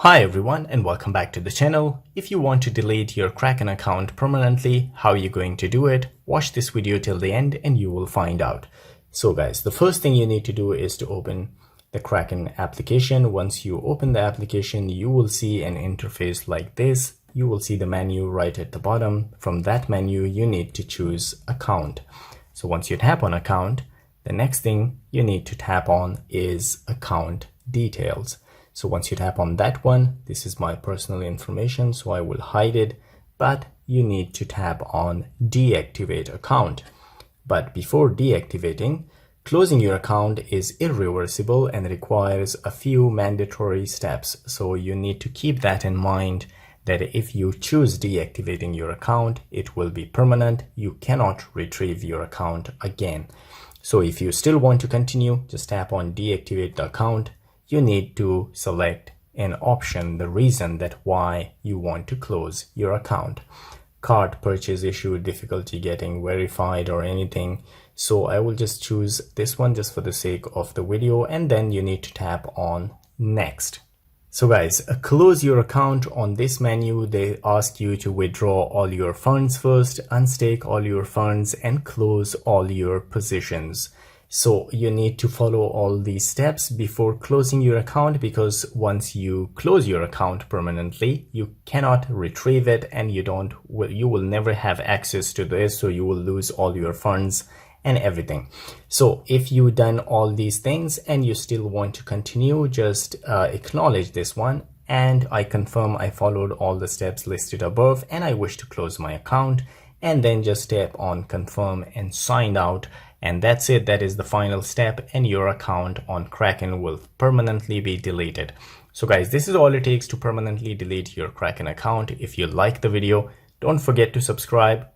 Hi everyone and welcome back to the channel. If you want to delete your Kraken account permanently, how are you going to do it? Watch this video till the end and you will find out. So guys, the first thing you need to do is to open the Kraken application. Once you open the application, you will see an interface like this. You will see the menu right at the bottom. From that menu, you need to choose account. So once you tap on account, the next thing you need to tap on is account details. So once you tap on that one, this is my personal information, so I will hide it, but you need to tap on deactivate account. But before deactivating, closing your account is irreversible and requires a few mandatory steps. So you need to keep that in mind that if you choose deactivating your account, it will be permanent. You cannot retrieve your account again. So if you still want to continue, just tap on deactivate the account. You need to select an option, the reason that why you want to close your account. Card purchase issue, difficulty getting verified or anything. So I will just choose this one just for the sake of the video, and then you need to tap on next. So guys, close your account. On this menu, they ask you to withdraw all your funds first, unstake all your funds, and close all your positions. So you need to follow all these steps before closing your account, because once you close your account permanently, you cannot retrieve it and you will never have access to this. So you will lose all your funds and everything. So if you've done all these things and you still want to continue, just acknowledge this one. And I confirm I followed all the steps listed above and I wish to close my account, and then just tap on confirm and sign out. And that's it. That is the final step, and your account on Kraken will permanently be deleted. So guys, this is all it takes to permanently delete your Kraken account. If you like the video, don't forget to subscribe,